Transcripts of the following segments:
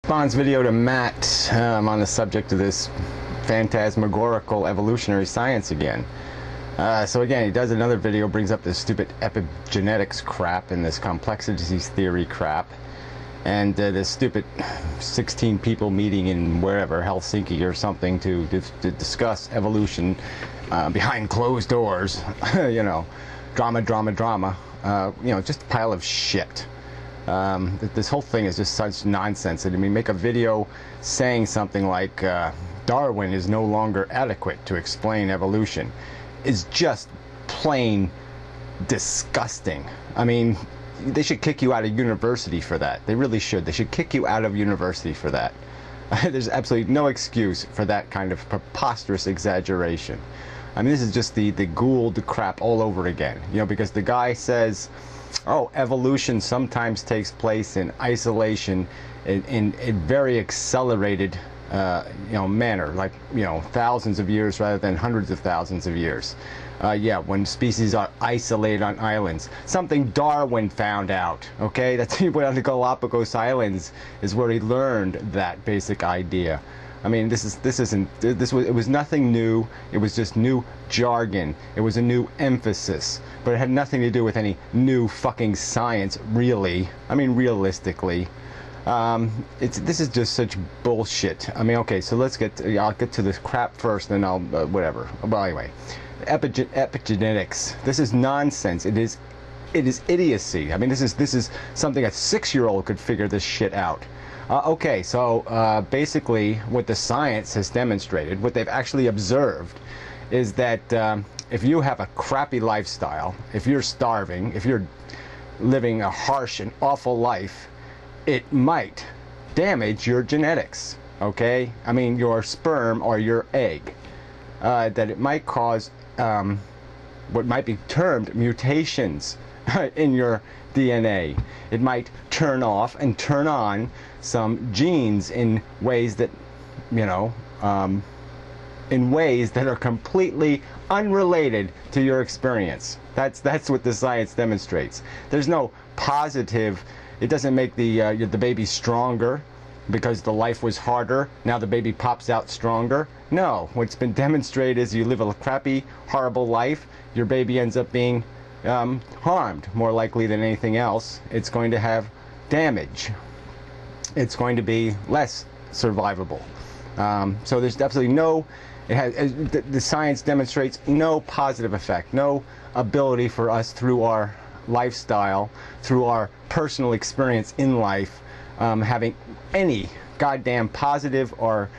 Response video to Matt on the subject of this phantasmagorical evolutionary science again. So again, he does another video, brings up this stupid epigenetics crap and this complexities theory crap, and this stupid 16 people meeting in wherever, Helsinki or something, to discuss evolution behind closed doors. You know, drama. You know, just a pile of shit. This whole thing is just such nonsense. I mean, make a video saying something like Darwin is no longer adequate to explain evolution is just plain disgusting. I mean, they should kick you out of university for that. They really should. They should kick you out of university for that. There's absolutely no excuse for that kind of preposterous exaggeration. I mean, this is just the Gould crap all over again. You know, because the guy says, oh, evolution sometimes takes place in isolation in a very accelerated you know, manner, like, you know, thousands of years rather than hundreds of thousands of years. Yeah, when species are isolated on islands. Something Darwin found out, okay? That's he went on the Galapagos Islands is where he learned that basic idea. I mean, it was nothing new. It was just new jargon. It was a new emphasis, but it had nothing to do with any new fucking science, really. I mean, realistically, this is just such bullshit. I mean, okay, so I'll get to this crap first, then I'll whatever. Well, anyway, epigenetics. This is nonsense. It is idiocy. I mean, this is something a 6-year-old could figure this shit out. Okay, so basically what the science has demonstrated, what they've actually observed, is that if you have a crappy lifestyle, if you're starving, if you're living a harsh and awful life, it might damage your genetics, okay? I mean, your sperm or your egg. That it might cause what might be termed mutations in your DNA. It might turn off and turn on some genes in ways that, you know, in ways that are completely unrelated to your experience. That's what the science demonstrates. There's no positive. It doesn't make the baby stronger because the life was harder. Now the baby pops out stronger. No, what's been demonstrated is you live a crappy, horrible life. Your baby ends up being harmed more likely than anything else. It's going to have damage. It's going to be less survivable. So there's absolutely no. The science demonstrates no positive effect, no ability for us through our lifestyle, through our personal experience in life, having any goddamn positive or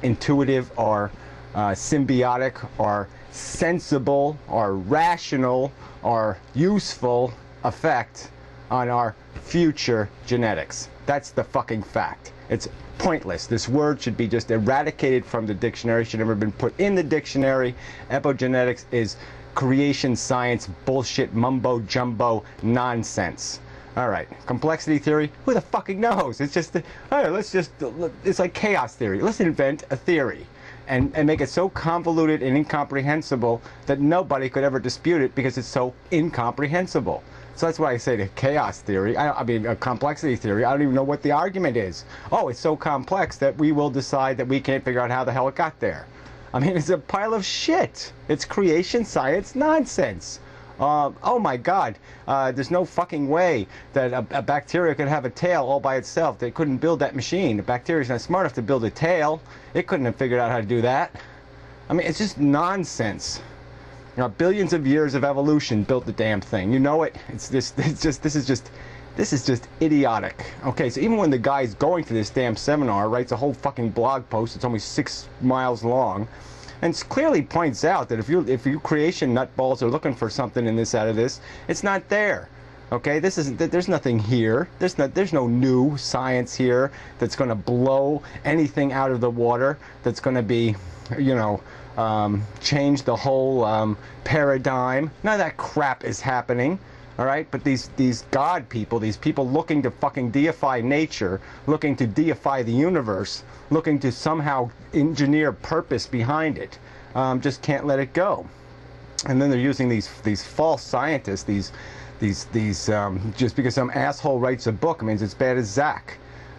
intuitive or symbiotic or sensible or rational or useful effect on our future genetics. That's the fucking fact. It's pointless. This word should be just eradicated from the dictionary. Should never have been put in the dictionary. Epigenetics is creation science bullshit, mumbo jumbo nonsense. All right, complexity theory. Who the fucking knows? It's just, all right, it's like chaos theory. Let's invent a theory and make it so convoluted and incomprehensible that nobody could ever dispute it because it's so incomprehensible. So that's why I say the chaos theory. I mean, a complexity theory. I don't even know what the argument is. Oh, it's so complex that we will decide that we can't figure out how the hell it got there. I mean, it's a pile of shit. It's creation science nonsense. Oh my God, there's no fucking way that a bacteria could have a tail all by itself. They couldn't build that machine. The bacteria's not smart enough to build a tail. It couldn't have figured out how to do that. I mean, it's just nonsense. You know, billions of years of evolution built the damn thing. You know it. This is just idiotic. Okay, so even when the guy's going to this damn seminar, writes a whole fucking blog post, it's only 6 miles long, and clearly points out that if you creation nutballs are looking for something in this out of this, it's not there. Okay, there's nothing here. There's no new science here that's going to blow anything out of the water. That's going to be, you know, change the whole paradigm. None of that crap is happening. All right, but these God people, these people looking to fucking deify nature, looking to deify the universe, looking to somehow engineer purpose behind it, just can't let it go. And then they're using these false scientists, these just because some asshole writes a book means it's bad as Zach.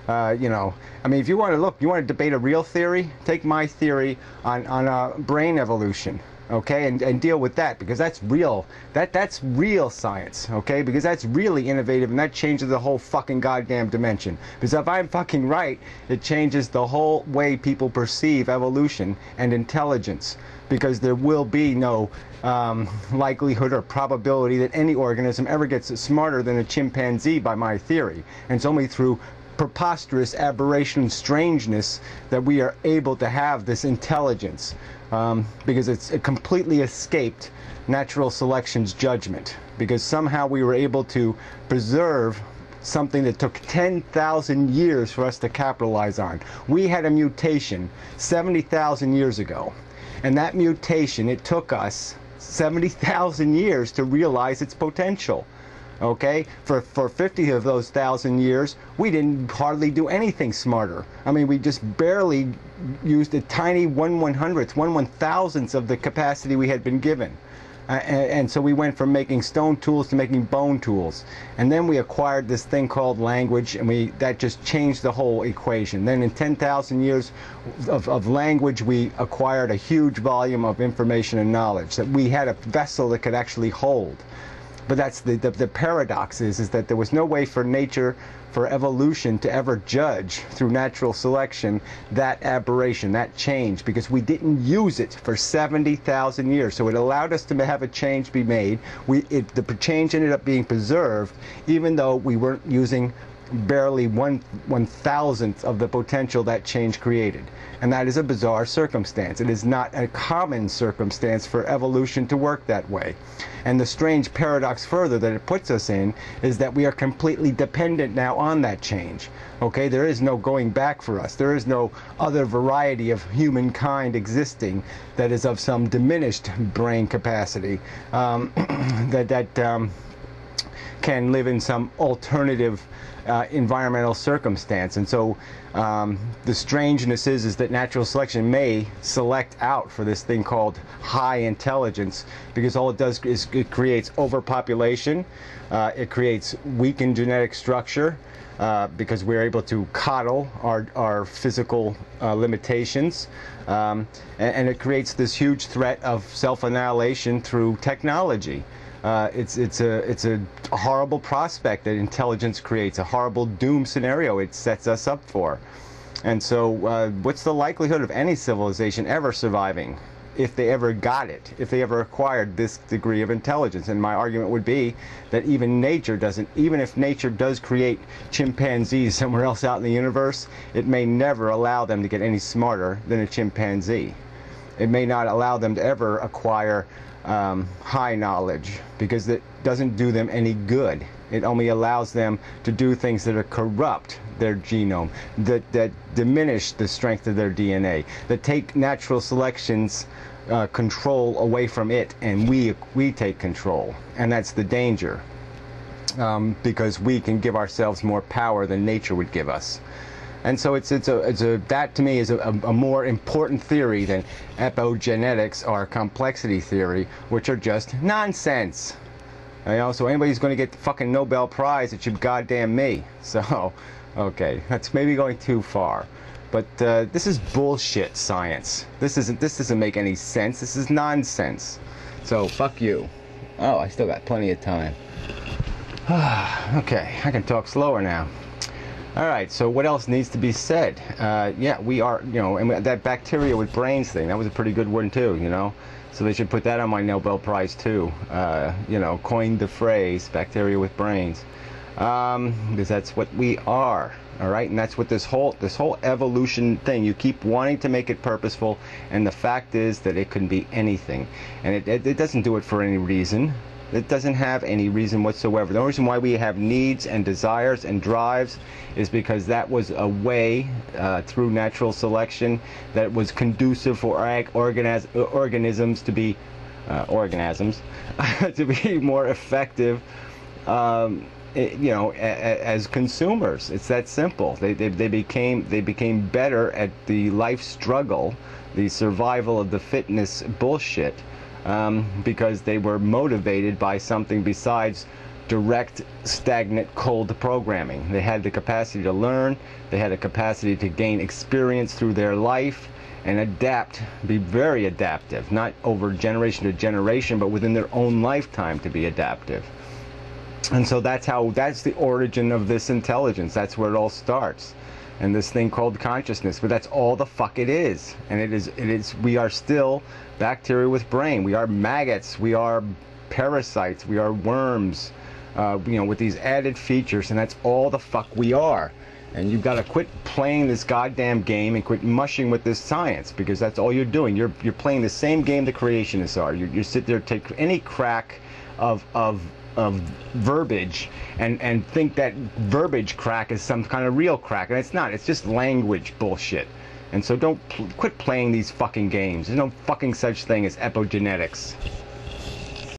You know, I mean, if you want to look, you want to debate a real theory, take my theory on brain evolution, okay, and deal with that, because that's real. That's real science, okay, because that's really innovative, and that changes the whole fucking goddamn dimension. Because if I'm fucking right, it changes the whole way people perceive evolution and intelligence, because there will be no likelihood or probability that any organism ever gets smarter than a chimpanzee by my theory. And it's only through preposterous aberration and strangeness that we are able to have this intelligence, because it's completely escaped natural selection's judgment, because somehow we were able to preserve something that took 10,000 years for us to capitalize on. We had a mutation 70,000 years ago, and that mutation, it took us 70,000 years to realize its potential. Okay, for 50 of those 1,000 years, we didn't hardly do anything smarter. I mean, we just barely used a tiny 1/100th, 1/1000th of the capacity we had been given. And so we went from making stone tools to making bone tools. And then we acquired this thing called language, and that just changed the whole equation. Then in 10,000 years of language, we acquired a huge volume of information and knowledge that we had a vessel that could actually hold. But that's the paradox is that there was no way for nature, for evolution to ever judge through natural selection that aberration, that change, because we didn't use it for 70,000 years. So it allowed us to have a change be made. The change ended up being preserved, even though we weren't using barely 1/1000th of the potential that change created. And that is a bizarre circumstance. It is not a common circumstance for evolution to work that way. And the strange paradox further that it puts us in is that we are completely dependent now on that change. Okay, there is no going back for us. There is no other variety of humankind existing that is of some diminished brain capacity that can live in some alternative environmental circumstance. And so the strangeness is that natural selection may select out for this thing called high intelligence, because all it does is it creates overpopulation, it creates weakened genetic structure, because we're able to coddle our physical limitations, and it creates this huge threat of self-annihilation through technology. It's a horrible prospect that intelligence creates, a horrible doom scenario it sets us up for. And so what's the likelihood of any civilization ever surviving if they ever got it, if they ever acquired this degree of intelligence? And my argument would be that even nature doesn't, even if nature does create chimpanzees somewhere else out in the universe, it may never allow them to get any smarter than a chimpanzee. It may not allow them to ever acquire high knowledge, because it doesn't do them any good. It only allows them to do things that are corrupt their genome, that diminish the strength of their DNA, that take natural selection's control away from it, and we take control. And that's the danger, because we can give ourselves more power than nature would give us. And so that to me is a more important theory than epigenetics or complexity theory, which are just nonsense. You know, so anybody's going to get the fucking Nobel Prize, it should goddamn me. So, okay, that's maybe going too far. But this is bullshit science. This doesn't make any sense. This is nonsense. So fuck you. Oh, I still got plenty of time. Okay, I can talk slower now. All right, so what else needs to be said? Yeah, we are, you know, and that bacteria with brains thing, that was a pretty good one too, you know. So they should put that on my Nobel Prize too. You know, coined the phrase bacteria with brains, because that's what we are. All right, and that's what this whole evolution thing, you keep wanting to make it purposeful, and the fact is that it can be anything, and it doesn't do it for any reason. It doesn't have any reason whatsoever. The only reason why we have needs and desires and drives is because that was a way through natural selection that was conducive for organisms to be to be more effective, you know, as consumers. It's that simple. They became better at the life struggle, the survival of the fitness bullshit. Because they were motivated by something besides direct, stagnant, cold programming. They had the capacity to learn, they had the capacity to gain experience through their life and adapt, be very adaptive, not over generation to generation, but within their own lifetime to be adaptive. And so that's the origin of this intelligence. That's where it all starts. And this thing called consciousness, but that's all the fuck it is. And it is, we are still bacteria with brain. We are maggots, we are parasites, we are worms, you know, with these added features, and that's all the fuck we are. And you've got to quit playing this goddamn game and quit mushing with this science, because that's all you're doing. You're playing the same game the creationists are. You sit there, take any crack of verbiage and think that verbiage crack is some kind of real crack, and it's not. It's just language bullshit. And so don't quit playing these fucking games. There's no fucking such thing as epigenetics.